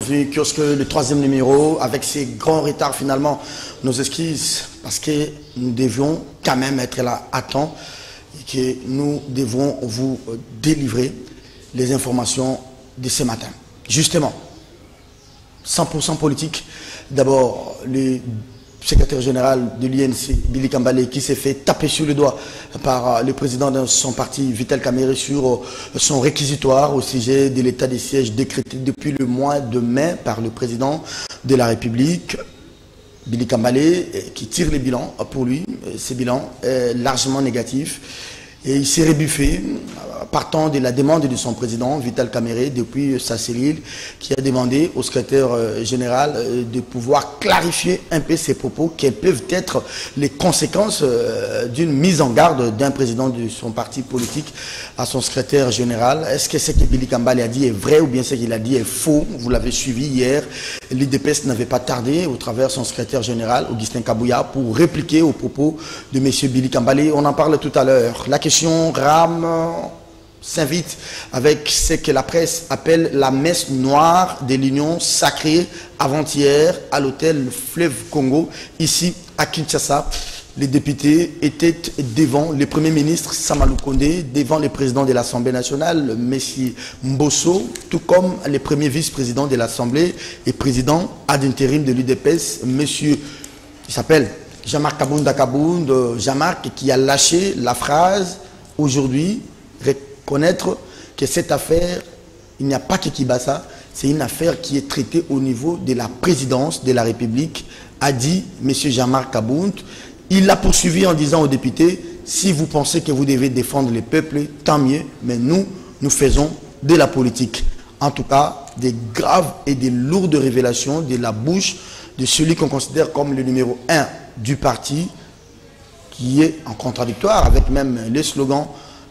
Vu kiosque, le troisième numéro, avec ces grands retards finalement, nos excuses, parce que nous devions quand même être là à temps et que nous devrons vous délivrer les informations de ce matin. Justement, 100% politique, d'abord le secrétaire général de l'INC, Billy Kambale, qui s'est fait taper sur le doigt par le président de son parti, Vital Kamerhe, sur son réquisitoire au sujet de l'état de siège décrété depuis le mois de mai par le président de la République. Billy Kambale, qui tire les bilans pour lui, ces bilans largement négatifs. Et il s'est rébuffé, partant de la demande de son président, Vital Kamerhe, depuis sa cellule, qui a demandé au secrétaire général de pouvoir clarifier un peu ses propos, quelles peuvent être les conséquences d'une mise en garde d'un président de son parti politique à son secrétaire général. Est-ce que ce que Billy Kambale a dit est vrai ou bien ce qu'il a dit est faux? Vous l'avez suivi hier. L'IDPS n'avait pas tardé, au travers de son secrétaire général, Augustin Kabouya, pour répliquer aux propos de M. Billy Kambale. On en parle tout à l'heure. La question rame s'invite avec ce que la presse appelle la messe noire de l'Union sacrée avant-hier à l'hôtel Fleuve Congo, ici à Kinshasa. Les députés étaient devant le Premier ministre Samalou Kondé, devant le président de l'Assemblée nationale, M. Mbosso, tout comme le premier vice-président de l'Assemblée et président ad intérim de l'UDPS, M. il s'appelle Jean-Marc Kabound, Jean-Marc, qui a lâché la phrase aujourd'hui, reconnaître que cette affaire, il n'y a pas que Kibasa, c'est une affaire qui est traitée au niveau de la présidence de la République, a dit M. Jean-Marc Kabound. Il l'a poursuivi en disant aux députés, si vous pensez que vous devez défendre le peuple, tant mieux, mais nous faisons de la politique. En tout cas, des graves et des lourdes révélations de la bouche de celui qu'on considère comme le numéro 1 du parti, qui est en contradictoire avec même le slogan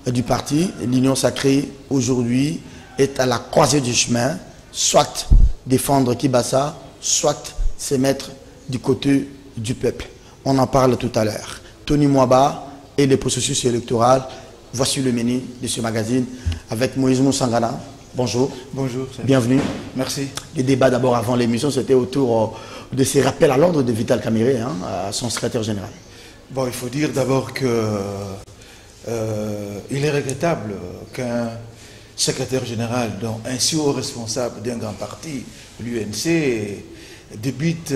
du parti. L'Union sacrée aujourd'hui est à la croisée du chemin, soit défendre Kibasa, soit se mettre du côté du peuple. On en parle tout à l'heure. Tony Mwaba et le processus électoral. Voici le menu de ce magazine avec Moïse Moussangana. Bonjour. Bonjour. Bienvenue. Merci. Les débats d'abord avant l'émission, c'était autour de ces rappels à l'ordre de Vital Kamerhe, à son secrétaire général. Bon, il faut dire d'abord que il est regrettable qu'un secrétaire général, dont un si haut responsable d'un grand parti, l'UNC, débute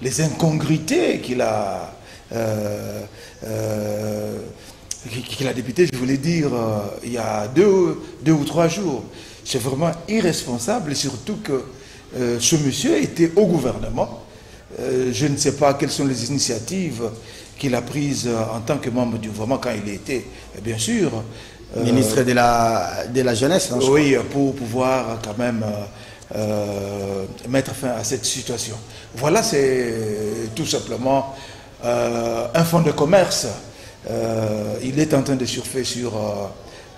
les incongruités qu'il a débuté, je voulais dire, il y a deux ou trois jours. C'est vraiment irresponsable, surtout que ce monsieur était au gouvernement. Je ne sais pas quelles sont les initiatives qu'il a prises en tant que membre du gouvernement quand il était, bien sûr. Ministre de la Jeunesse. Hein, oui, pour pouvoir quand même mettre fin à cette situation. Voilà, c'est tout simplement un fonds de commerce. Il est en train de surfer sur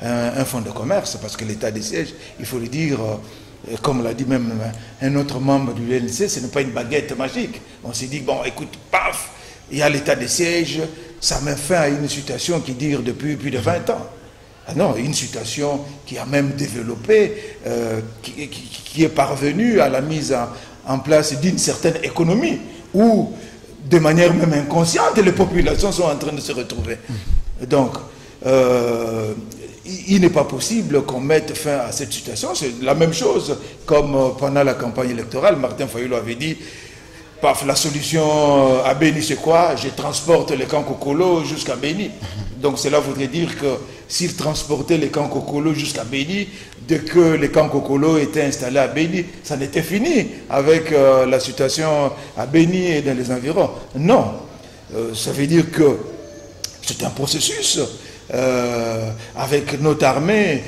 un fonds de commerce parce que l'état des sièges, il faut le dire, comme l'a dit même un autre membre du LNC, ce n'est pas une baguette magique. On s'est dit, bon, écoute, paf, il y a l'état des sièges, ça met fin à une situation qui dure depuis plus de 20 ans. Ah non, une situation qui a même développé, qui est parvenue à la mise en place d'une certaine économie où, de manière même inconsciente, les populations sont en train de se retrouver. Donc, il n'est pas possible qu'on mette fin à cette situation. C'est la même chose comme pendant la campagne électorale, Martin Fayulu avait dit, paf, la solution à Béni, c'est quoi? Je transporte les camps Kokolo jusqu'à Béni. Donc cela voudrait dire que s'il transportait les camps Kokolo jusqu'à Béni, dès que les camps Kokolo étaient installés à Béni, ça n'était fini avec la situation à Béni et dans les environs. Non, ça veut dire que c'est un processus avec notre armée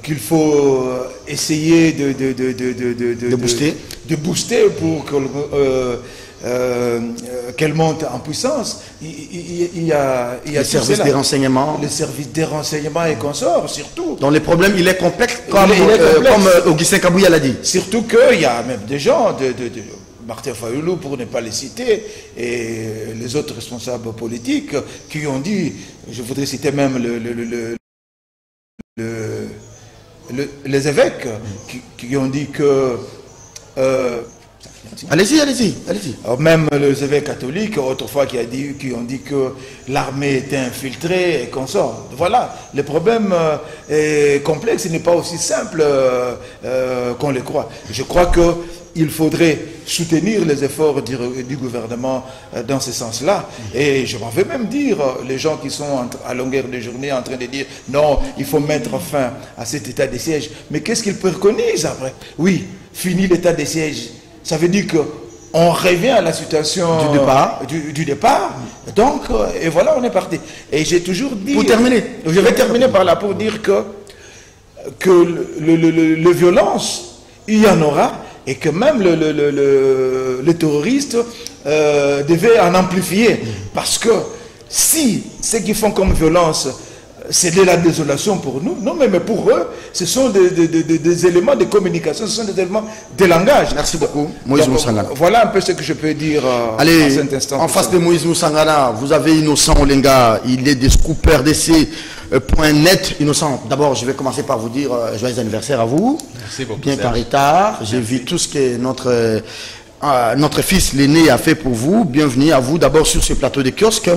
qu'il faut essayer de booster pour que qu'elle monte en puissance. Il y a les services des renseignements. Les services des renseignements et consorts, surtout. Donc le problème, il est complexe, comme Augustin Kabouya l'a dit. Surtout qu'il y a même des gens, Martin Fayulu, pour ne pas les citer, et les autres responsables politiques, qui ont dit, je voudrais citer même les évêques qui ont dit que... allez-y. Même les évêques catholiques, autrefois, qui ont dit que l'armée était infiltrée et qu'on sort. Voilà, le problème est complexe, il n'est pas aussi simple qu'on le croit. Je crois qu'il faudrait soutenir les efforts du gouvernement dans ce sens-là. Et je m'en vais même dire, les gens qui sont à longueur de journée en train de dire non, il faut mettre fin à cet état de siège. Mais qu'est-ce qu'ils préconisent après? Oui, fini l'état de siège. Ça veut dire qu'on revient à la situation du départ. Donc, et voilà, on est parti. Et j'ai toujours dit... Pour terminer. Je vais terminer par là pour dire que le violence, il y en aura, et que même les terroristes devaient en amplifier. Parce que si ce qu'ils font comme violence, c'est de la désolation pour nous. Non, mais pour eux, ce sont des éléments de communication, ce sont des éléments de langage. Merci beaucoup, Moïse Moussangana. Voilà un peu ce que je peux dire allez, en cet instant. En face de Moïse Moussangana, vous avez Innocent Olenga, il est de ScoopRDC.net. Innocent, d'abord, je vais commencer par vous dire joyeux anniversaire à vous. Merci beaucoup. Bien qu'en retard, j'ai vu tout ce que notre fils l'aîné a fait pour vous. Bienvenue à vous d'abord sur ce plateau de kiosque.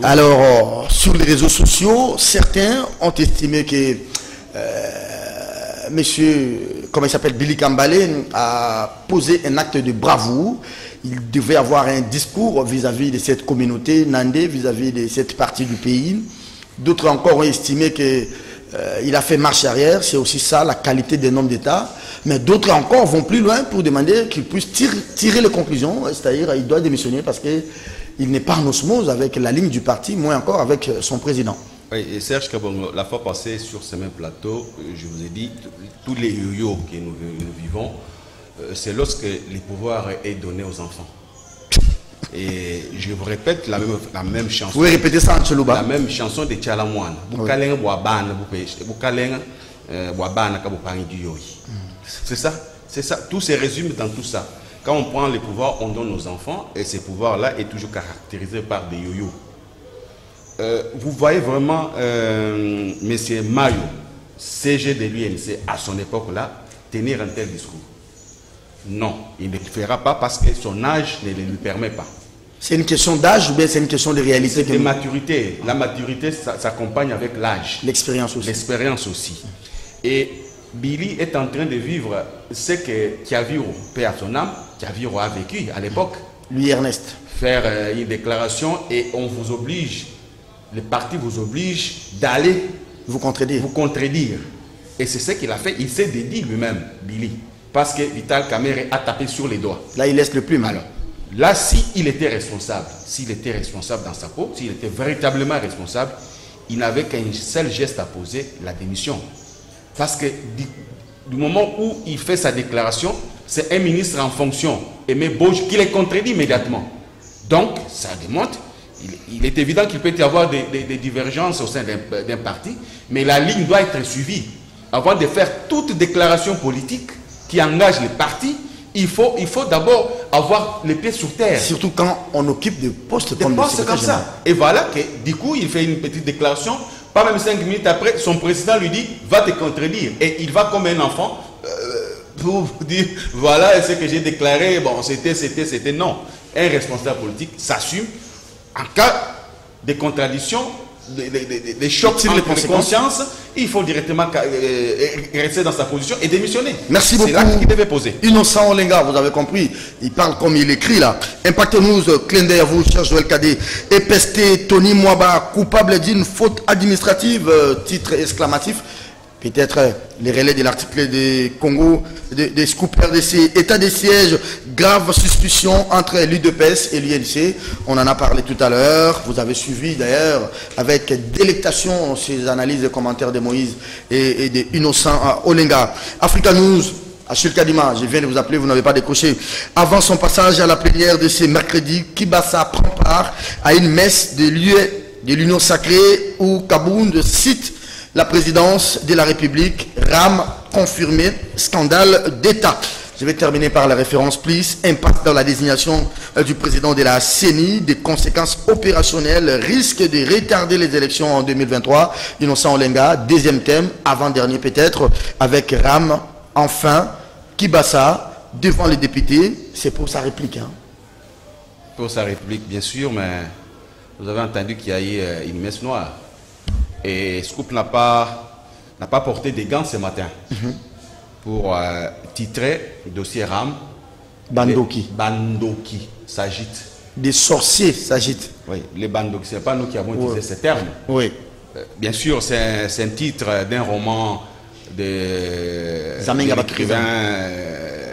Alors, sur les réseaux sociaux, certains ont estimé que monsieur, comment il s'appelle, Billy Kambale a posé un acte de bravoure. Il devait avoir un discours vis-à-vis de cette communauté nandé, vis-à-vis de cette partie du pays. D'autres encore ont estimé que il a fait marche arrière. C'est aussi ça la qualité d'un homme d'État. Mais d'autres encore vont plus loin pour demander qu'il puisse tirer les conclusions, c'est-à-dire il doit démissionner parce qu'il n'est pas en osmose avec la ligne du parti, moins encore avec son président. Oui, et Serge Kabongo, la fois passée sur ce même plateau, je vous ai dit, tous les yo-yo que nous vivons, c'est lorsque le pouvoir est donné aux enfants. Et je vous répète la même chanson. Vous pouvez répéter ça en Tchelouba. La même chanson de Tchalamoine. C'est ça, c'est ça. Tout se résume dans tout ça. Quand on prend les pouvoirs, on donne aux enfants, et ces pouvoirs-là est toujours caractérisé par des yo-yo. Vous voyez vraiment M. Mayo, CG de l'UNC, à son époque-là, tenir un tel discours. Non, il ne le fera pas parce que son âge ne le lui permet pas. C'est une question d'âge ou bien c'est une question de réalité? C'est de maturité. La maturité s'accompagne avec l'âge. L'expérience aussi. L'expérience aussi. Et Billy est en train de vivre ce que Kiaviro, paix à son âme, Kiaviro a vécu à l'époque. Lui, Ernest. Faire une déclaration et on vous oblige, le parti vous oblige d'aller vous contredire. Et c'est ce qu'il a fait. Il s'est dédié lui-même, Billy. Parce que Vital Kamerhe a tapé sur les doigts. Là, il laisse le plume. Alors, là, s'il était responsable, dans sa peau, s'il était véritablement responsable, il n'avait qu'un seul geste à poser, la démission. Parce que du moment où il fait sa déclaration, c'est un ministre en fonction, Aimé Bauge, qui les contredit immédiatement. Donc, ça démontre, il est évident qu'il peut y avoir des divergences au sein d'un parti, mais la ligne doit être suivie. Avant de faire toute déclaration politique qui engage les partis, il faut d'abord avoir les pieds sur terre. Surtout quand on occupe des postes comme ça. Et voilà que du coup, il fait une petite déclaration. Pas même 5 minutes après, son président lui dit « Va te contredire ». Et il va comme un enfant pour dire « Voilà ce que j'ai déclaré, bon, c'était non ». Un responsable politique s'assume en cas de contradiction, des chocs sur les consciences, il faut directement rester dans sa position et démissionner. Merci beaucoup. C'est là qu'il devait poser. Innocent Olenga, vous avez compris, il parle comme il écrit là. Impact News, clin d'œil à vous, cher Joël Kadé. EPST, Tony Mwaba, coupable d'une faute administrative, titre exclamatif. Peut-être les relais de l'article des Congo, des ScoopRDC, état de siège, grave suspicion entre l'UDPS et l'UNC. On en a parlé tout à l'heure. Vous avez suivi d'ailleurs avec délectation ces analyses et commentaires de Moïse et de Innocent Olenga. Africa News, Achille Kadima, je viens de vous appeler, vous n'avez pas décroché. Avant son passage à la plénière de ce mercredi, Kibasa prend part à une messe de l'Union sacrée où Kabound cite la présidence de la République, RAM confirmé, scandale d'État. Je vais terminer par la référence plus. Impact dans la désignation du président de la CENI, des conséquences opérationnelles, risque de retarder les élections en 2023. Innocent Olenga, deuxième thème, avant-dernier peut-être, avec Ram, enfin, Kibasa, devant les députés. C'est pour sa réplique. Hein. Pour sa réplique, bien sûr, mais vous avez entendu qu'il y a eu une messe noire. Et Scoop n'a pas porté des gants ce matin pour titrer le dossier RAM. Bandoki. Bandoki s'agite. Des sorciers s'agitent. Oui, les Bandoki, ce n'est pas nous qui avons utilisé ce terme. Oui. Bien sûr, c'est un titre d'un roman de l'écrivain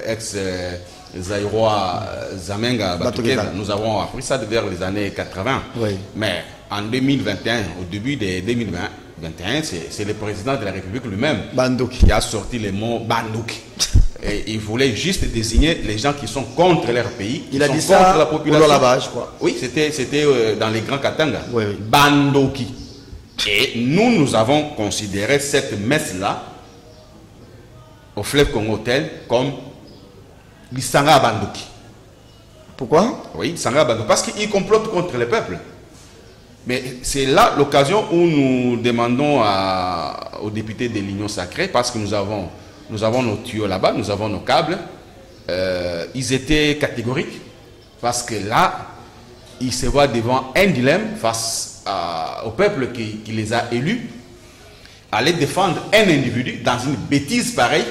ex-zaïrois Zamenga Batukeza. Nous avons appris ça vers les années 80. Oui. Mais en 2021, au début de 2021, c'est le président de la République lui-même qui a sorti le mot Bandoki. Et il voulait juste désigner les gens qui sont contre leur pays, il a dit contre ça la population. Là-bas, je crois. Oui, c'était dans les grands Katanga. Oui, oui. Bandoki. Et nous avons considéré cette messe-là au fleuve Congo comme l'Isanga Bandoki. Pourquoi? Oui, l'Isanga Bandoki. Parce qu'il complote contre le peuple. Mais c'est là l'occasion où nous demandons aux députés de l'Union sacrée, parce que nous avons nos tuyaux là-bas, nous avons nos câbles. Ils étaient catégoriques, parce que là, ils se voient devant un dilemme face au peuple qui les a élus. Aller défendre un individu dans une bêtise pareille,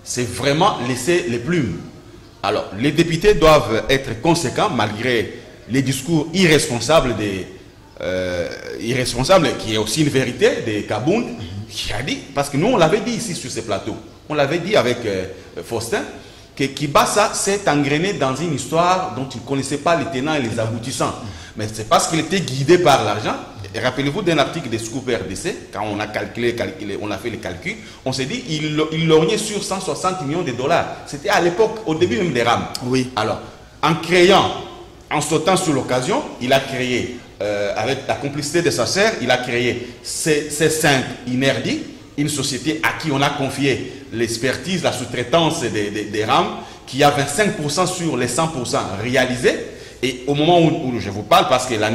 c'est vraiment laisser les plumes. Alors, les députés doivent être conséquents malgré les discours irresponsables qui est aussi une vérité de Kabound, qui a dit, parce que nous on l'avait dit ici sur ce plateau, on l'avait dit avec Faustin, que Kibasa s'est engrainé dans une histoire dont il ne connaissait pas les tenants et les aboutissants. Mais c'est parce qu'il était guidé par l'argent. Rappelez-vous d'un article de Scoop RDC, quand on a calculé, on a fait les calculs, on s'est dit il lorgnait sur 160 millions de dollars. C'était à l'époque, au début même des rames. Oui. Alors, en sautant sur l'occasion, il a créé, avec la complicité de sa sœur, il a créé C5 Inerdi, une société à qui on a confié l'expertise, la sous-traitance des rames, qui a 25% sur les 100% réalisés. Et au moment où je vous parle, parce que la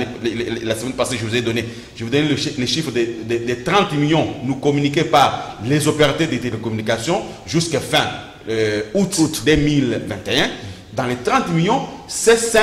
semaine passée, je vous ai donné les chiffres de 30 millions nous communiqués par les opérateurs de télécommunications jusqu'à fin août 2021. Dans les 30 millions, C5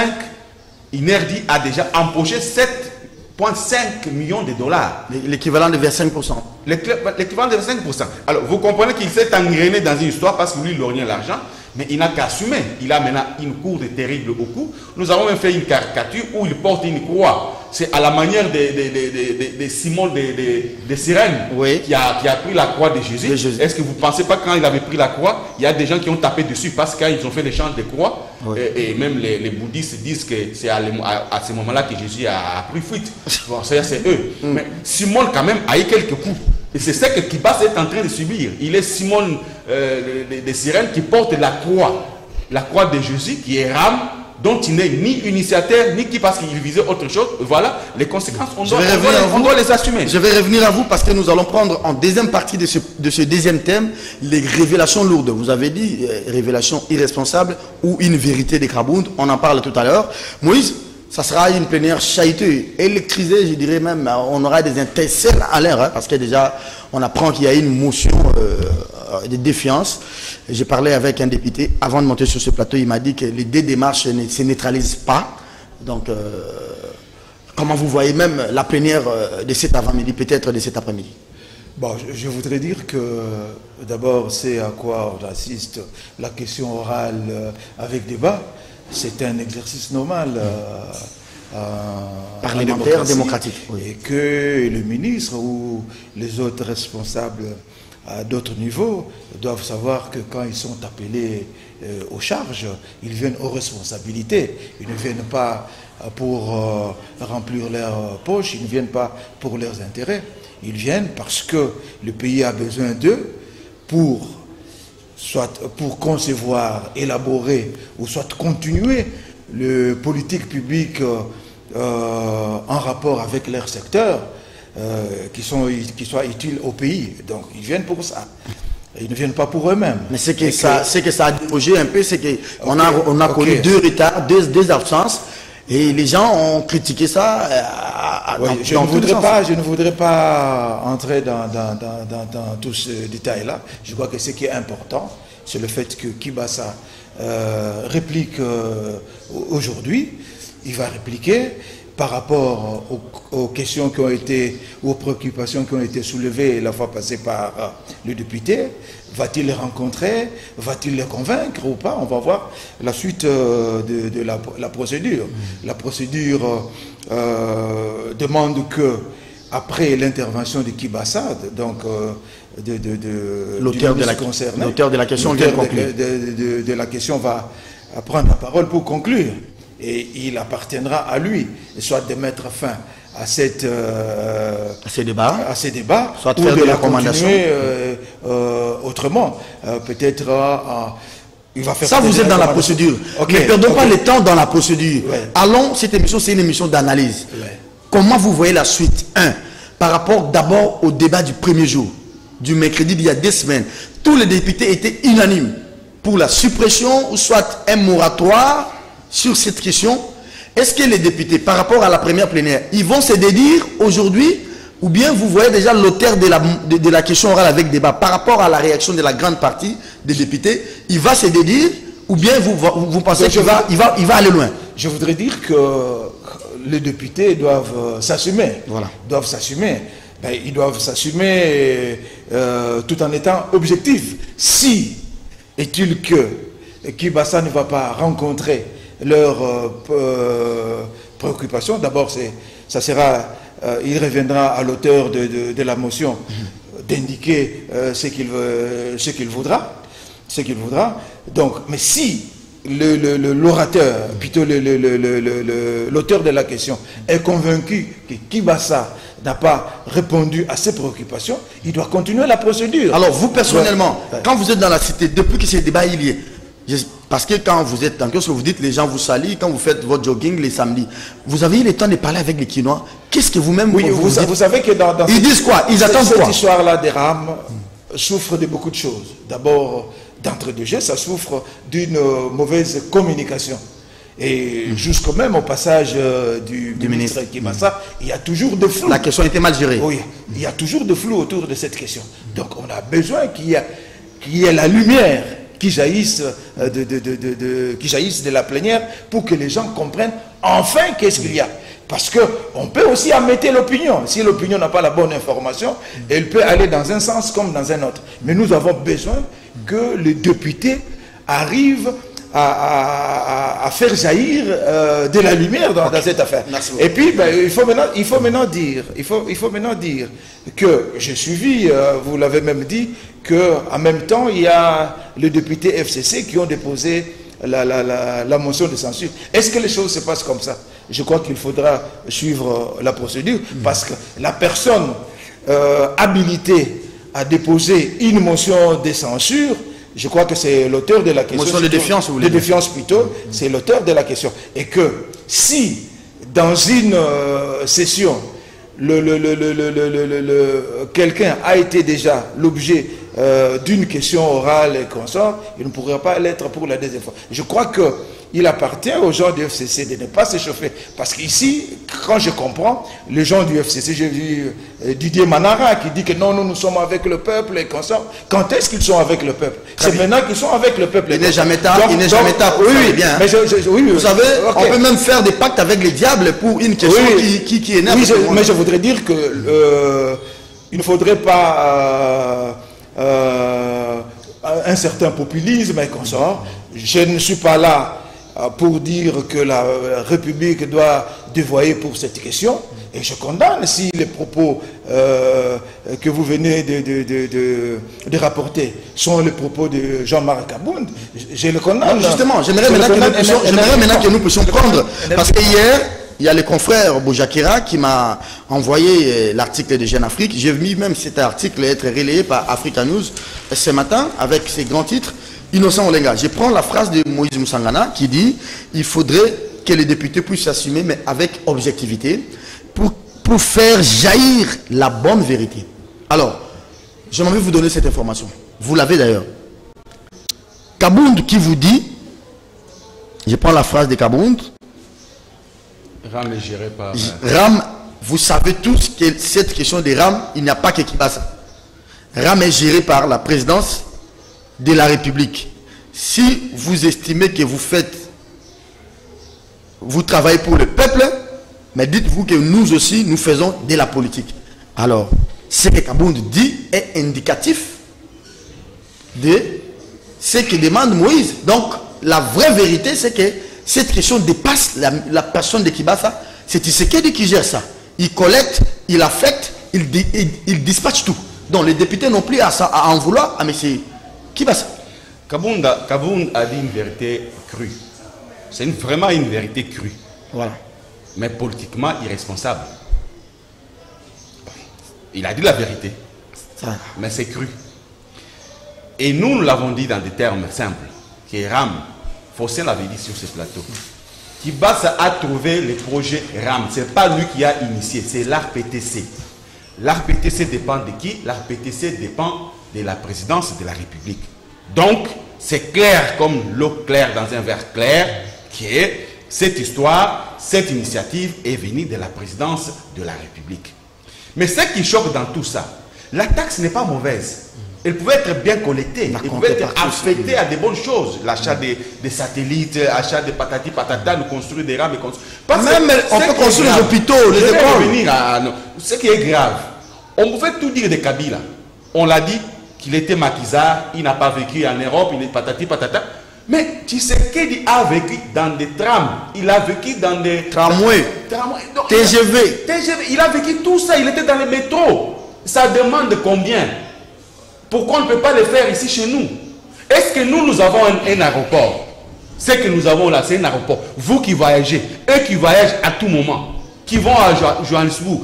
Inerdi a déjà empoché 7,5 millions de dollars. L'équivalent de 25%. L'équivalent de 25%. Alors, vous comprenez qu'il s'est engrainé dans une histoire parce que lui, il lorgnait l'argent. Mais il n'a qu'à assumer. Il a maintenant une courbe terrible au cou. Nous avons même fait une caricature où il porte une croix. C'est à la manière de Simon de Cyrène, oui, qui a pris la croix de Jésus. Est-ce que vous ne pensez pas quand il avait pris la croix, il y a des gens qui ont tapé dessus parce qu'ils ont fait l'échange de croix, oui, et même les bouddhistes disent que c'est à ce moment-là que Jésus a pris fuite. Bon, c'est eux. Mais Simon quand même a eu quelques coups. Et c'est ce que Kibasa est en train de subir. Il est Simon de Cyrène qui porte la croix de Jésus, qui est rame, dont il n'est ni initiateur, ni qui, parce qu'il visait autre chose. Voilà, les conséquences, on doit les assumer. Je vais revenir à vous parce que nous allons prendre en deuxième partie de ce deuxième thème, les révélations lourdes. Vous avez dit révélations irresponsables ou une vérité des Kabound. On en parle tout à l'heure. Moïse, ça sera une plénière chahutée, électrisée, je dirais même. On aura des étincelles à l'air, hein, parce que déjà, on apprend qu'il y a une motion de défiance. J'ai parlé avec un député avant de monter sur ce plateau. Il m'a dit que les deux démarches ne se neutralisent pas. Donc, comment vous voyez même la plénière de cet avant-midi, peut-être de cet après-midi? Bon, je voudrais dire que d'abord, c'est à quoi on assiste, la question orale avec débat. C'est un exercice normal parlementaire, démocratique. Oui. Et que le ministre ou les autres responsables à d'autres niveaux doivent savoir que quand ils sont appelés aux charges, ils viennent aux responsabilités. Ils ne viennent pas pour remplir leurs poches, ils ne viennent pas pour leurs intérêts. Ils viennent parce que le pays a besoin d'eux pour concevoir, élaborer ou soit continuer le politique publique en rapport avec leur secteur qui soit utile au pays. Donc ils viennent pour ça. Ils ne viennent pas pour eux-mêmes. Mais c'est que ça a dérogé un peu, c'est qu'on a connu 2 retards, 2 absences, et les gens ont critiqué ça. Je ne voudrais pas entrer dans tout ce détail-là. Je crois que ce qui est important, c'est le fait que Kibasa réplique aujourd'hui. Il va répliquer par rapport aux questions qui ont été, aux préoccupations qui ont été soulevées la fois passée par le député. Va-t-il les rencontrer? Va-t-il les convaincre ou pas? On va voir la suite de la procédure. La procédure demande que, après l'intervention de Kibasa, donc l'auteur de la question vient conclure. De la question va prendre la parole pour conclure. Et il appartiendra à lui, soit de mettre fin à ces débats, soit de ou faire de des la recommandations. continuer autrement. Peut-être il va faire ça, vous êtes dans la procédure. Okay. Ne perdons pas le temps dans la procédure. Ouais. Allons, cette émission, c'est une émission d'analyse. Ouais. Comment vous voyez la suite? Par rapport d'abord au débat du premier jour, du mercredi d'il y a 2 semaines, tous les députés étaient unanimes pour la suppression ou soit un moratoire sur cette question. Est-ce que les députés, par rapport à la première plénière, ils vont se dédire aujourd'hui, ou bien vous voyez déjà l'auteur de la question orale avec débat, par rapport à la réaction de la grande partie des députés, il va se dédire, ou bien vous pensez qu'il va aller loin? Je voudrais dire que les députés doivent s'assumer. Voilà. Doivent s'assumer. Ils doivent s'assumer tout en étant objectifs. Si est-il que Kibasa ne va pas rencontrer leurs préoccupations, d'abord il reviendra à l'auteur de la motion d'indiquer ce qu'il voudra. Donc, mais si l'orateur, plutôt l'auteur de la question est convaincu que Kibasa n'a pas répondu à ses préoccupations, il doit continuer la procédure. Alors vous personnellement, quand vous êtes dans la cité, depuis que ce débat il y est, parce que quand vous êtes dans quelque chose, vous dites les gens vous saluent, quand vous faites votre jogging les samedis, vous avez eu le temps de parler avec les Kinois. Qu'est-ce que vous-même vous savez que dans ils disent quoi? Ils attendent quoi? Cette histoire-là des rames souffre de beaucoup de choses. D'abord, d'entre deux jeux, ça souffre d'une mauvaise communication. Et jusqu'au même au passage du ministre Kibasa, il y a toujours de flou. La question était mal gérée. Oui, il y a toujours de flou autour de cette question. Donc on a besoin qu'il y ait la lumière qui jaillisse de la plénière pour que les gens comprennent enfin qu'est-ce qu'il y a. Parce qu'on peut aussi amêter l'opinion. Si l'opinion n'a pas la bonne information, elle peut aller dans un sens comme dans un autre. Mais nous avons besoin que les députés arrivent à faire jaillir de la lumière dans cette affaire. Et puis, il faut maintenant dire que j'ai suivi, vous l'avez même dit, qu'en même temps, il y a les députés FCC qui ont déposé la motion de censure. Est-ce que les choses se passent comme ça? Je crois qu'il faudra suivre la procédure parce que la personne habilitée à déposer une motion de censure, je crois que c'est l'auteur de la question. Motion de défiance, vous voulez dire. De défiance plutôt, c'est l'auteur de la question. Et que si, dans une session, quelqu'un a été déjà l'objet d'une question orale et consort, il ne pourra pas l'être pour la deuxième fois. Je crois qu'il appartient aux gens du FCC de ne pas s'échauffer. Parce qu'ici, quand je comprends, les gens du FCC, j'ai vu Didier Manara qui dit que non, nous sommes avec le peuple et consort. Quand est-ce qu'ils sont avec le peuple? C'est maintenant qu'ils sont avec le peuple. Il n'est jamais tard, Oui, bien. Mais vous savez, on peut même faire des pactes avec les diables pour une question qui énerve. Oui, mais je voudrais dire que il ne faudrait pas un certain populisme et consort. Je ne suis pas là pour dire que la République doit dévoyer pour cette question. Et je condamne si les propos que vous venez de rapporter sont les propos de Jean-Marc Abound. Je le condamne. Justement, j'aimerais maintenant que nous puissions prendre. Parce que hier, il y a le confrère Boujakira qui m'a envoyé l'article de Jeune Afrique. J'ai vu même cet article être relayé par Africa News ce matin avec ses grands titres. Innocent Olenga. Je prends la phrase de Moïse Moussangana qui dit il faudrait que les députés puissent s'assumer, mais avec objectivité, pour faire jaillir la bonne vérité. Alors, j'aimerais vous donner cette information. Vous l'avez d'ailleurs. Kabound qui vous dit, je prends la phrase de Kabound. RAM est géré par... RAM, vous savez tous que cette question de RAM, il n'y a pas que Kibasa. RAM est géré par la présidence de la République. Si vous estimez que vous travaillez pour le peuple, mais dites-vous que nous aussi, nous faisons de la politique. Alors, ce que Kabound dit est indicatif de ce que demande Moïse. Donc, la vraie vérité, c'est que cette question dépasse la personne de Kibasa. C'est Tshisekedi qui gère ça. Il collecte, il affecte, il dispatche tout. Donc, les députés n'ont plus à en vouloir à M. Kibasa. Kabound a dit une vérité crue. C'est vraiment une vérité crue. Voilà. Mais politiquement irresponsable. Il a dit la vérité. Ça. Mais c'est cru. Et nous l'avons dit dans des termes simples. Que RAM, Fossin l'avait dit sur ce plateau. Kibasa a trouvé le projet RAM. Ce n'est pas lui qui a initié, c'est l'ARPTC. L'ARPTC dépend de qui? L'ARPTC dépend de la présidence de la République. Donc, c'est clair comme l'eau claire dans un verre clair que cette histoire, cette initiative est venue de la présidence de la République. Mais ce qui choque dans tout ça, la taxe n'est pas mauvaise. Elle pouvait être bien collectée, elle pouvait être affectée à des bonnes choses. L'achat des satellites, l'achat des patati patata, nous construire des rames. Même on peut construire les hôpitaux, les écoles. Ce qui est grave, on pouvait tout dire de Kabila. On l'a dit qu'il était maquisard, il n'a pas vécu en Europe, il est patati patata. Mais Tshisekedi a vécu dans des trams, il a vécu dans des tramways, TGV. Il a vécu tout ça, il était dans les métros. Ça demande combien? Pourquoi on ne peut pas le faire ici chez nous? Est-ce que nous avons un aéroport? Ce que nous avons là, c'est un aéroport. Vous qui voyagez, eux qui voyagent à tout moment, qui vont à Johannesburg,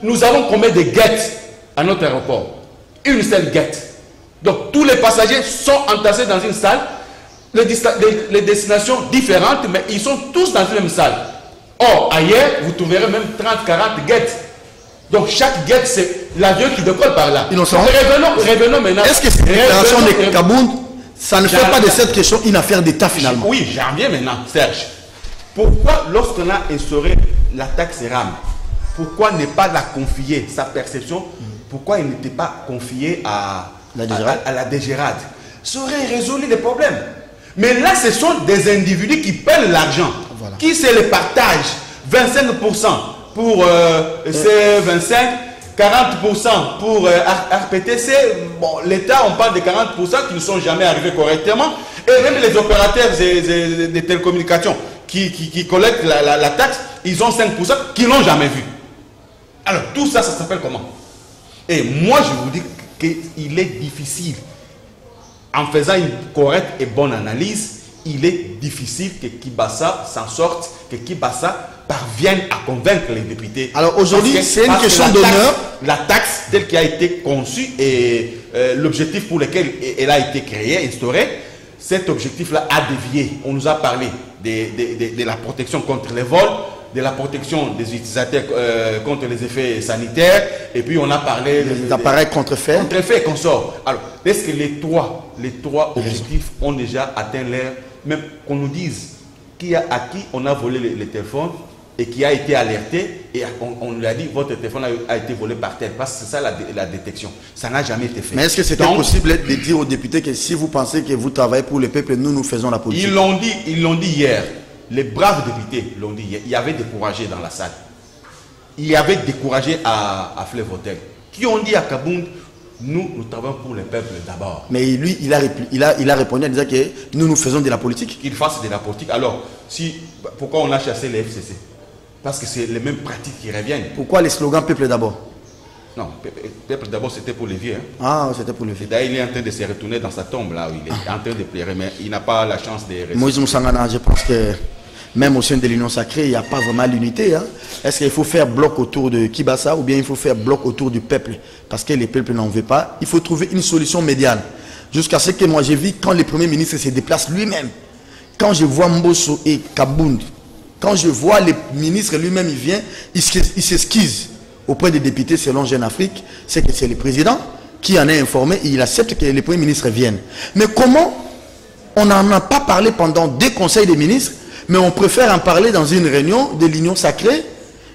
nous avons combien de guettes à notre aéroport? Une seule guette. Donc tous les passagers sont entassés dans une salle, les destinations différentes, mais ils sont tous dans une même salle. Or, ailleurs, vous trouverez même 30-40 guettes. Donc chaque guette, c'est l'avion qui décolle par là. Revenons maintenant. Est-ce que cette déclaration de Kabound, ça ne fait pas de cette question une affaire d'État finalement? Oui, j'en viens maintenant, Serge. Pourquoi, lorsqu'on a instauré la taxe RAM, pourquoi ne pas la confier, sa perception, pourquoi il n'était pas confié à la DGRAD? Ça aurait résolu les problèmes. Mais là, ce sont des individus qui paient l'argent, voilà. Qui se le partagent, 25% pour C25, 40% pour RPTC. Bon, l'État, on parle de 40% qui ne sont jamais arrivés correctement. Et même les opérateurs des télécommunications qui collectent la taxe, ils ont 5% qui n'ont jamais vu. Alors, tout ça, ça s'appelle comment? Et moi, je vous dis qu'il est difficile, en faisant une correcte et bonne analyse, il est difficile que Kibasa s'en sorte, que Kibasa parvienne à convaincre les députés. Alors aujourd'hui, c'est une question d'honneur. La taxe telle qu'elle a été conçue et l'objectif pour lequel elle a été créée, instaurée, cet objectif-là a dévié. On nous a parlé de la protection contre les vols, de la protection des utilisateurs contre les effets sanitaires, et puis on a parlé des appareils contrefaits. Contrefaits et consorts. Alors, est-ce que les trois objectifs ont déjà atteint l'air? Même qu'on nous dise à qui on a volé les téléphones et qui a été alerté, et on lui a dit votre téléphone a été volé par terre, parce que c'est ça la détection. Ça n'a jamais été fait. Mais est-ce que c'était possible de dire aux députés que si vous pensez que vous travaillez pour le peuple, nous faisons la politique? Ils l'ont dit hier. Les braves députés l'ont dit hier. Il y avait des courageux dans la salle. Il y avait des courageux à Fleuve Hotel qui ont dit à Kabound, nous travaillons pour le peuple d'abord. Mais lui, il a répondu en disant que nous faisons de la politique. Qu'il fasse de la politique. Alors, pourquoi on a chassé les FCC? Parce que c'est les mêmes pratiques qui reviennent. Pourquoi les slogans peuple d'abord? Non, peuple d'abord c'était pour les vieux. Hein. Ah, c'était pour les vieux. D'ailleurs, il est en train de se retourner dans sa tombe là où il est en train de pleurer, mais il n'a pas la chance de rester. Moïse Moussangana, je pense que même au sein de l'Union sacrée, il n'y a pas vraiment l'unité. Hein? Est-ce qu'il faut faire bloc autour de Kibasa ou bien il faut faire bloc autour du peuple? Parce que les peuples n'en veulent pas. Il faut trouver une solution médiane. Jusqu'à ce que moi j'ai vu quand le Premier ministre se déplace lui-même. Quand je vois Mbosso et Kabound, quand je vois le ministre lui-même, il vient, il s'esquisse auprès des députés selon Jeune Afrique, c'est que c'est le président. qui en est informé, il accepte que les premiers ministres viennent. Mais comment on n'en a pas parlé pendant 2 conseils des ministres, mais on préfère en parler dans une réunion de l'Union sacrée.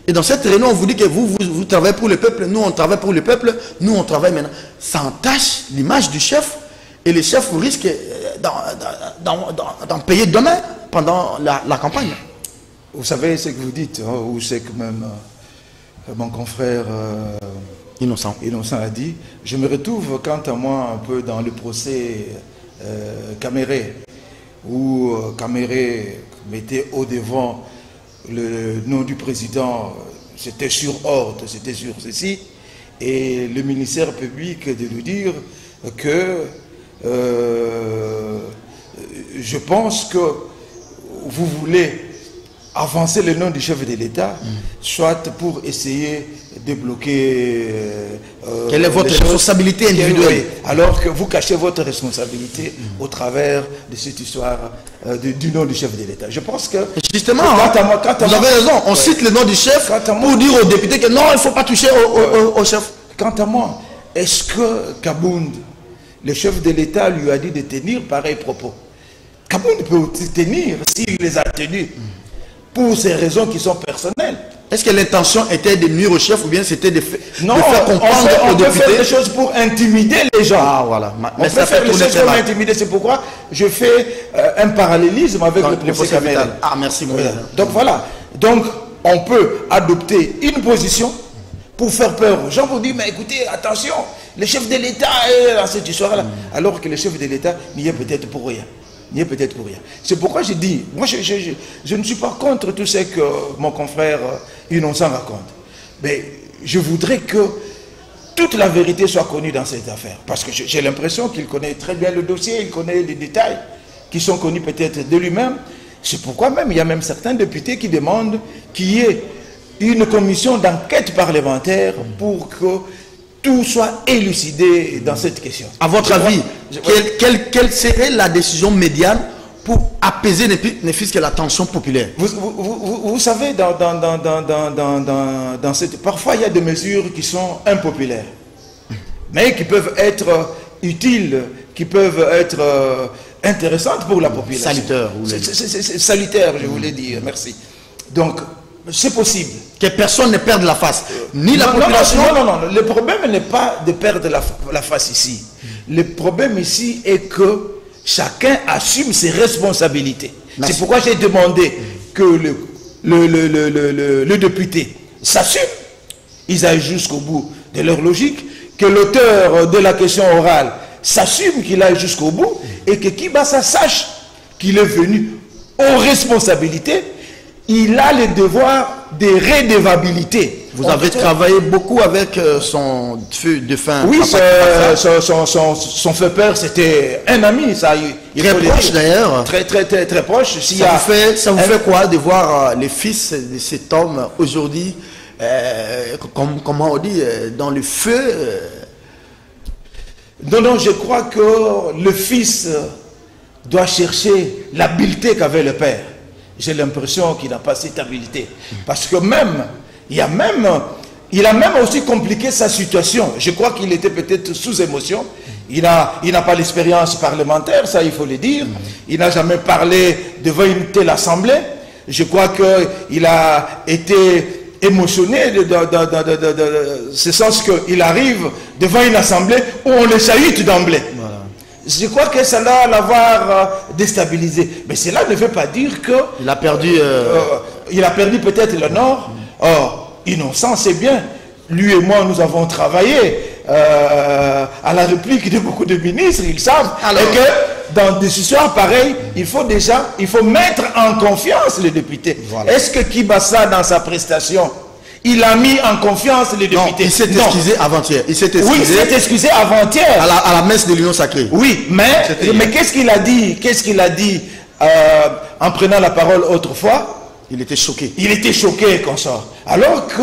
Et dans cette réunion, on vous dit que vous travaillez pour le peuple, nous on travaille pour le peuple, nous on travaille maintenant. Ça entache l'image du chef, et le chef risque d'en payer demain pendant la campagne. Vous savez ce que vous dites, hein, ou ce que même mon confrère Innocent a dit. Je me retrouve quant à moi un peu dans le procès Caméré, où Caméré mettait au devant le nom du président, c'était sur ordre, c'était sur ceci, et le ministère public de nous dire que je pense que vous voulez avancer le nom du chef de l'État, soit pour essayer de bloquer... Quelle est votre responsabilité individuelle? Alors que vous cachez votre responsabilité au travers de cette histoire du nom du chef de l'État. Je pense que... Justement, vous avez raison, on cite le nom du chef pour dire aux députés que non, il ne faut pas toucher au chef. Quant à moi, est-ce que Kabound, le chef de l'État, lui a dit de tenir pareil propos? Kabound peut tenir s'il les a tenus pour ces raisons qui sont personnelles. Est-ce que l'intention était de nuire au chef ou bien c'était de faire comprendre aux députés? On fait des choses pour intimider les gens. Ah voilà. On peut faire des choses pour intimider. C'est pourquoi je fais un parallélisme avec le procès Caméré. Ah merci Moïse. Donc voilà. Donc on peut adopter une position pour faire peur aux gens, pour dire mais écoutez, attention, le chef de l'État est dans cette histoire-là. Alors que le chef de l'État n'y est peut-être pour rien. C'est pourquoi je dis, moi je ne suis pas contre tout ce que mon confrère Innocent raconte. Mais je voudrais que toute la vérité soit connue dans cette affaire. Parce que j'ai l'impression qu'il connaît très bien le dossier, il connaît les détails qui sont connus peut-être de lui-même. C'est pourquoi même il y a même certains députés qui demandent qu'il y ait une commission d'enquête parlementaire pour que tout soit élucidé dans cette question. À votre avis, quelle serait la décision médiane pour apaiser ne fût-ce que la tension populaire? Vous savez, dans cette... Parfois, il y a des mesures qui sont impopulaires, mais qui peuvent être utiles, qui peuvent être intéressantes pour la population. Salutaire, je voulais dire, merci. Donc, c'est possible. Que personne ne perde la face. Ni la population... Non. Le problème n'est pas de perdre la face ici. Le problème ici est que chacun assume ses responsabilités. C'est pourquoi j'ai demandé que le député s'assume. Ils aillent jusqu'au bout de leur logique. Que l'auteur de la question orale s'assume qu'il aille jusqu'au bout. Et que Kibasa sache qu'il est venu aux responsabilités. Il a le devoir de redevabilité. Vous avez travaillé beaucoup avec son défunt. Oui, son fait père, c'était un ami. Très proche d'ailleurs. Très proche. Ça vous fait quoi de voir les fils de cet homme aujourd'hui, comment on dit, dans le feu? Non, je crois que le fils doit chercher l'habileté qu'avait le père. J'ai l'impression qu'il n'a pas cette habileté. Parce que il a même aussi compliqué sa situation. Je crois qu'il était peut-être sous émotion. Il n'a pas l'expérience parlementaire, ça il faut le dire. Il n'a jamais parlé devant une telle assemblée. Je crois qu'il a été émotionné dans ce sens qu'il arrive devant une assemblée où on le chahute d'emblée. Voilà. Je crois que ça va l'avoir déstabilisé. Mais cela ne veut pas dire que... Il a perdu... il a perdu peut-être le Nord. Or, Innocent, c'est bien. Lui et moi, nous avons travaillé à la réplique de beaucoup de ministres, ils savent. Alors, et que dans des histoires pareilles, il faut mettre en confiance les députés. Voilà. Est-ce que Kibasa, dans sa prestation, il a mis en confiance les députés? Non, il s'est excusé avant-hier. Oui, il s'est excusé avant-hier. À la messe de l'Union sacrée. Oui, mais qu'est-ce qu'il a dit? Qu'est-ce qu'il a dit en prenant la parole autrefois? Il était choqué. Il était choqué, consort. Alors que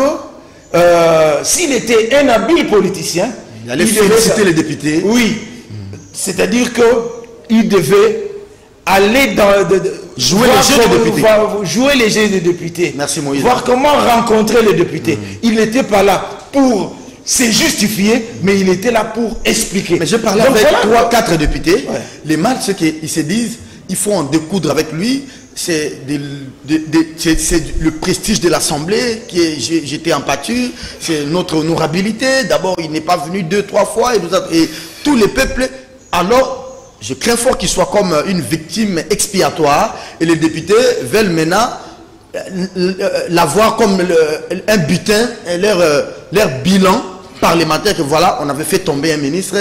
s'il était un habile politicien, il allait féliciter les députés. Oui, c'est-à-dire qu'il devait aller jouer les jeux des députés. Merci Moïse. Voir comment rencontrer les députés. Il n'était pas là pour c'est justifié, mais il était là pour expliquer. Mais je parlais avec 3-4 députés. Ouais. Les mal, c'est qu'ils se disent, il faut en découdre avec lui. C'est le prestige de l'Assemblée qui est jeté en pâture. C'est notre honorabilité. D'abord, il n'est pas venu 2-3 fois et tous les peuples. Alors, je crains fort qu'il soit comme une victime expiatoire. Et les députés veulent maintenant l'avoir comme un butin, leur bilan parlementaire que voilà, on avait fait tomber un ministre.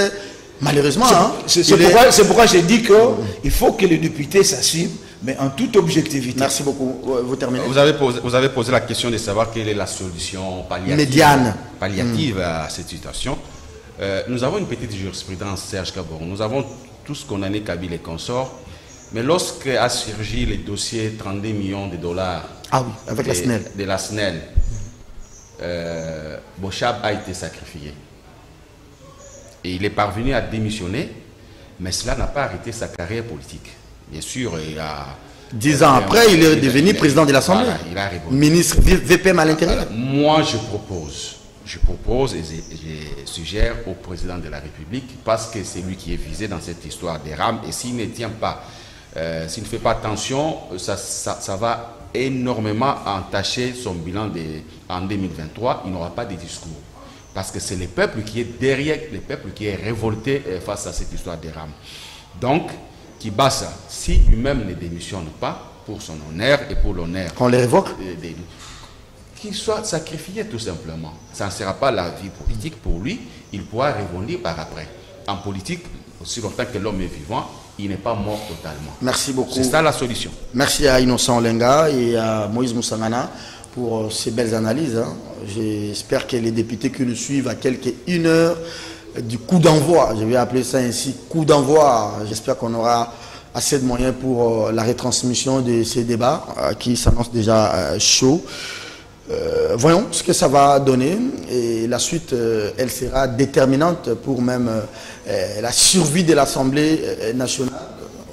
Malheureusement, c'est pourquoi j'ai dit qu'il faut que les députés s'assument, mais en toute objectivité. Merci beaucoup. Vous terminez. Vous avez posé la question de savoir quelle est la solution palliative à cette situation. Nous avons une petite jurisprudence, Serge Kaboron. Nous avons tous condamné Kabila et consorts, mais lorsque a surgi le dossier 32 millions de dollars avec la SNEL. De la SNEL, Bochab a été sacrifié. Et il est parvenu à démissionner, mais cela n'a pas arrêté sa carrière politique. Bien sûr, il a... 10 ans après, il est devenu président de l'Assemblée. Voilà, ministre VPM à l'intérieur. Moi, je propose et je suggère au président de la République, parce que c'est lui qui est visé dans cette histoire des rames, et s'il ne tient pas, s'il ne fait pas attention, ça va énormément entacher son bilan en 2023. Il n'aura pas de discours. Parce que c'est le peuple qui est derrière, le peuple qui est révolté face à cette histoire des rames. Donc, Kibasa, si lui-même ne démissionne pas, pour son honneur et pour l'honneur... Qu'on les révoque, qu'il soit sacrifié tout simplement. Ça ne sera pas la vie politique pour lui, il pourra rebondir par après. En politique, aussi longtemps que l'homme est vivant, il n'est pas mort totalement. Merci beaucoup. C'est ça la solution. Merci à Innocent Olenga et à Moïse Moussangana pour ces belles analyses. J'espère que les députés qui nous suivent à quelques 1 heure du coup d'envoi, je vais appeler ça ainsi, coup d'envoi, j'espère qu'on aura assez de moyens pour la retransmission de ces débats qui s'annoncent déjà chauds. Voyons ce que ça va donner et la suite, elle sera déterminante pour même la survie de l'Assemblée nationale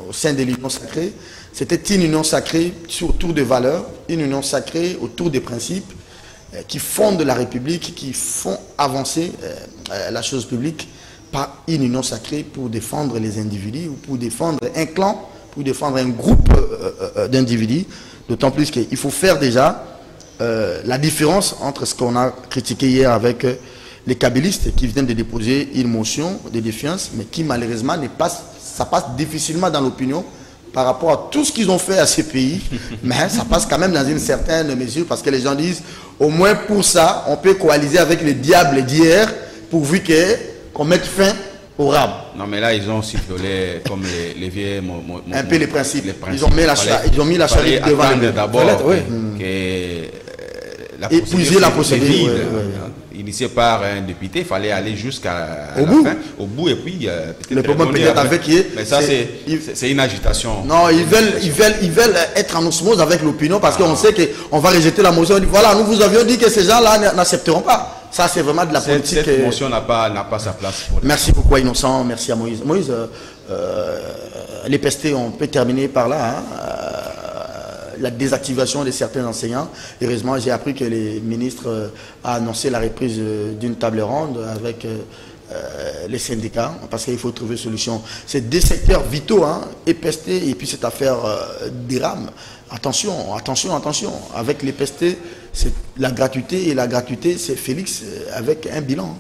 au sein de l'Union sacrée. C'était une union sacrée autour des valeurs, une union sacrée autour des principes qui fondent la République, qui font avancer la chose publique, pas une union sacrée pour défendre les individus ou pour défendre un clan, pour défendre un groupe d'individus. D'autant plus qu'il faut faire déjà la différence entre ce qu'on a critiqué hier avec les kabylistes qui viennent de déposer une motion de défiance, mais qui malheureusement ça passe difficilement dans l'opinion par rapport à tout ce qu'ils ont fait à ces pays, mais ça passe quand même dans une certaine mesure parce que les gens disent, au moins pour ça, on peut coaliser avec les diables d'hier pourvu qu'on mette fin au rab. Non mais là, ils ont sifflé comme les vieux... un peu les principes. Ils ont mis la charrue devant le d'abord épuiser la procédure. Initié par un député, il fallait aller jusqu'à au bout, et puis le problème peut-être avec qui est... Mais ça, c'est une agitation. Non, ils veulent être en osmose avec l'opinion parce qu'on sait qu'on va rejeter la motion. Voilà, nous vous avions dit que ces gens-là n'accepteront pas. Ça, c'est vraiment de la politique. Cette motion n'a pas sa place. Merci beaucoup à Innocent, merci à Moïse. Moïse, les pestés, on peut terminer par là. La désactivation de certains enseignants. Heureusement, j'ai appris que les ministres ont annoncé la reprise d'une table ronde avec les syndicats, parce qu'il faut trouver une solution. C'est des secteurs vitaux, EPST et puis cette affaire des rames. Attention, attention, attention. Avec les EPST, c'est la gratuité, et la gratuité, c'est Félix avec un bilan.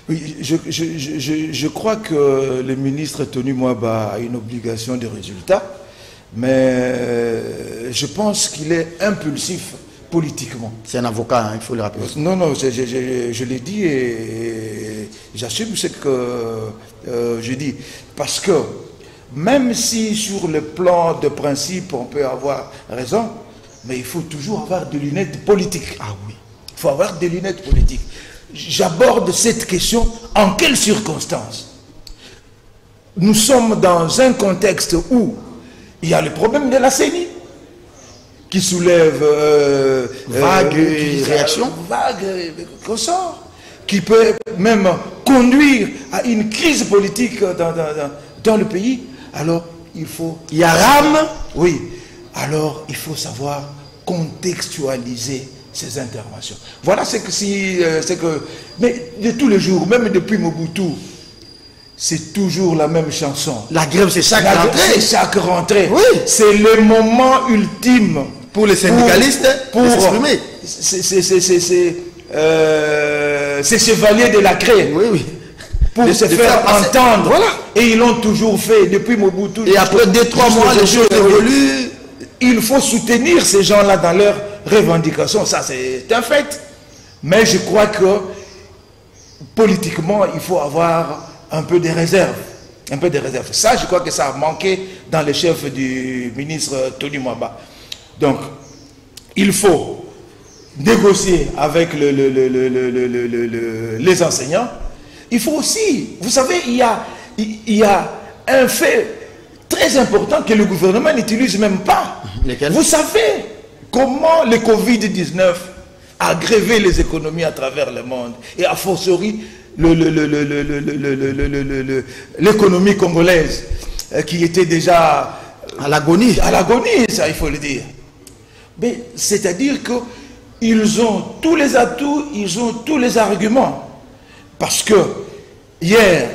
Oui, je crois que le ministre Tony Mwaba a une obligation de résultat. Mais je pense qu'il est impulsif politiquement. C'est un avocat, il faut le rappeler. Non, je l'ai dit et j'assume ce que je dis. Parce que même si sur le plan de principe on peut avoir raison, mais il faut toujours avoir des lunettes politiques. Ah oui. Il faut avoir des lunettes politiques. J'aborde cette question en quelles circonstances? Nous sommes dans un contexte où il y a le problème de la CENI qui soulève vague réaction, vague ressort, qui peut même conduire à une crise politique dans le pays. Alors il faut... Il y a rame. Oui. Alors il faut savoir contextualiser ces interventions. Voilà ce que mais de tous les jours, même depuis Mobutu, c'est toujours la même chanson. La grève, c'est chaque rentrée. C'est chaque rentrée. Oui. C'est le moment ultime pour les syndicalistes pour s'exprimer. Ces chevaliers de la craie. Oui, oui. Pour se faire entendre. Voilà. Et ils l'ont toujours fait depuis Mobutu. Et après 2-3 mois, les choses évoluent. Il faut soutenir ces gens-là dans leurs revendications. Ça, c'est un fait. Mais je crois que politiquement, il faut avoir un peu de réserve. Un peu de réserve. Ça, je crois que ça a manqué dans le chef du ministre Tony Mwamba. Donc, il faut négocier avec les enseignants. Il faut aussi, vous savez, il y a un fait très important que le gouvernement n'utilise même pas. Lesquels? Vous savez comment le Covid-19 a grévé les économies à travers le monde et a fortiori l'économie congolaise qui était déjà à l'agonie. À l'agonie, ça il faut le dire. Mais c'est-à-dire qu'ils ont tous les atouts, ils ont tous les arguments. Parce que hier,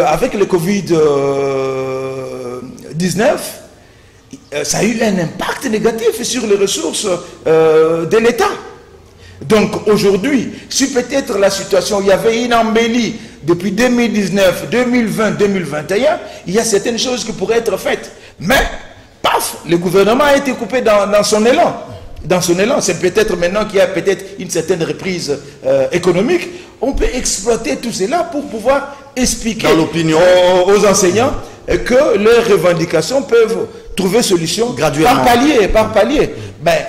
avec le Covid-19, ça a eu un impact négatif sur les ressources de l'État. Donc aujourd'hui, si peut-être la situation, il y avait une embellie depuis 2019, 2020, 2021, il y a certaines choses qui pourraient être faites. Mais, paf, le gouvernement a été coupé dans son élan. Dans son élan, c'est peut-être maintenant qu'il y a peut-être une certaine reprise économique. On peut exploiter tout cela pour pouvoir expliquer aux enseignants que leurs revendications peuvent trouver solution graduellement. Par palier. Ben,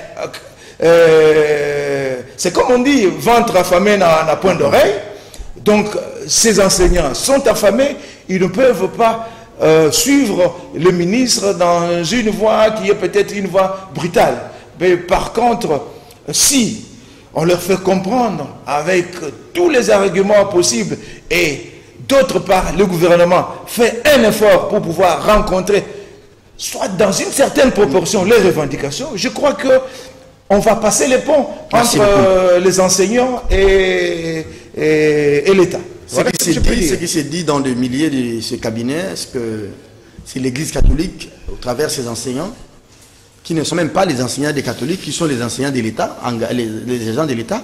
c'est comme on dit, ventre affamé n'a point d'oreille. Donc, ces enseignants sont affamés, ils ne peuvent pas suivre le ministre dans une voie qui est peut-être une voie brutale. Mais par contre, si on leur fait comprendre avec tous les arguments possibles et d'autre part, le gouvernement fait un effort pour pouvoir rencontrer, soit dans une certaine proportion, les revendications, je crois que on va passer les ponts entre les enseignants et l'État. Voilà ce qui s'est dit dans le milieu de ce cabinet, c'est l'Église catholique, au travers de ses enseignants, qui ne sont même pas les enseignants des catholiques, qui sont les enseignants de l'État, les agents de l'État,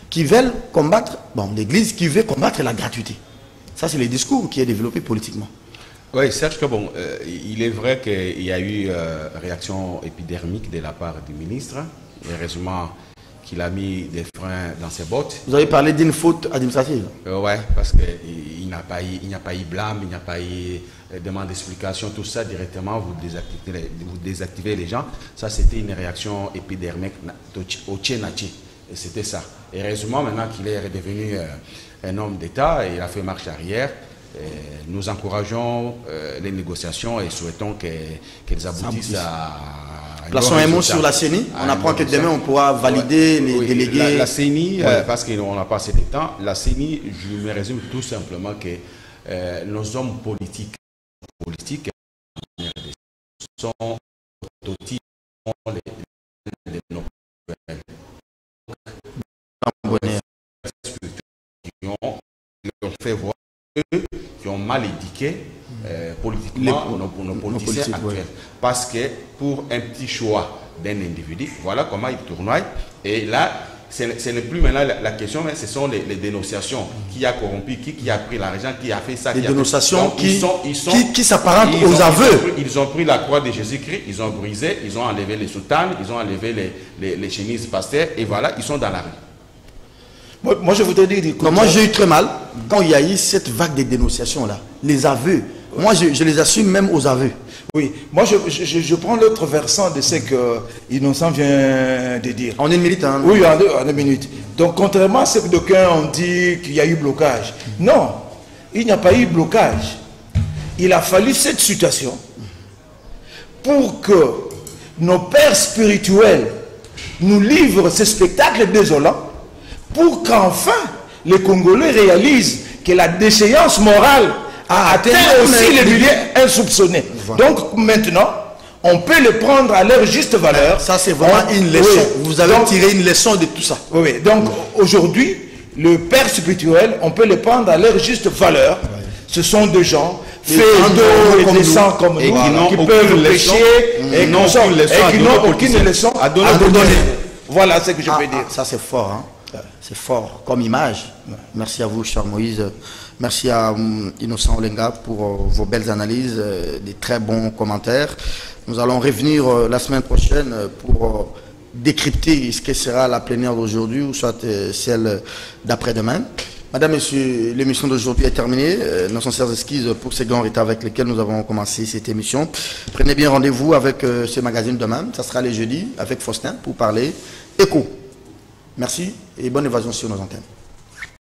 qui veulent combattre, l'Église qui veut combattre la gratuité. Ça, c'est le discours qui est développé politiquement. Oui, Serge, que bon, il est vrai qu'il y a eu réaction épidermique de la part du ministre. Heureusement qu'il a mis des freins dans ses bottes. Vous avez parlé d'une faute administrative. Oui, parce qu'il n'y a pas eu blâme, il n'y a pas eu demande d'explication, tout ça directement, vous désactivez les gens. Ça, c'était une réaction épidermique au tchénaché. Et c'était ça. Et heureusement, maintenant qu'il est redevenu un homme d'État, il a fait marche arrière. Nous encourageons les négociations et souhaitons qu'elles aboutissent à... Plaçons un mot sur la CENI. On apprend que demain on pourra valider les délégués. La CENI, parce qu'on n'a pas assez de temps, la CENI, je me résume tout simplement que nos hommes politiques sont autotis de nos qui ont fait voir eux, qui ont mal éduqué politiquement nos politiciens actuels. Parce que pour un petit choix d'un individu, voilà comment il tournoie. Et là, ce n'est plus maintenant la question, mais ce sont les dénonciations. Qui a corrompu, qui a pris l'argent, qui a fait ça. Les dénonciations qui s'apparentent aux aveux. Ils ont pris la croix de Jésus-Christ, ils ont brisé, ils ont enlevé les soutanes, ils ont enlevé les chemises pasteurs, et voilà, ils sont dans la rue. Moi, je voudrais dire... Moi, j'ai eu très mal quand il y a eu cette vague de dénonciations-là. Les aveux. Moi, je les assume même aux aveux. Oui, moi, je prends l'autre versant de ce que Innocent vient de dire. En une minute, hein? Oui, en une minute. Donc, contrairement à ce que d'aucuns ont dit qu'il y a eu blocage. Non, il n'y a pas eu blocage. Il a fallu cette situation pour que nos pères spirituels nous livrent ce spectacle désolant, pour qu'enfin les Congolais réalisent que la déchéance morale a atteint aussi les milieux insoupçonnés. Voilà. Donc maintenant, on peut les prendre à leur juste valeur. Ça, c'est vraiment une leçon. Oui. Vous avez tiré une leçon de tout ça. Oui, donc aujourd'hui, le père spirituel, on peut les prendre à leur juste valeur. Ce sont des gens faits d'eau et de sang comme nous, qui peuvent pécher et qui n'ont aucune leçon à donner. Voilà ce que je peux dire. Ça, c'est fort. Hein? C'est fort comme image. Merci à vous, cher Moïse. Merci à Innocent Olenga pour vos belles analyses, des très bons commentaires. Nous allons revenir la semaine prochaine pour décrypter ce que sera la plénière d'aujourd'hui ou soit celle d'après-demain. Madame, Messieurs, l'émission d'aujourd'hui est terminée. Nos sincères excuses pour ces grands retards avec lesquels nous avons commencé cette émission. Prenez bien rendez-vous avec ce magazine demain. Ça sera les jeudis avec Faustin pour parler écho. Merci et bonne évasion sur nos antennes.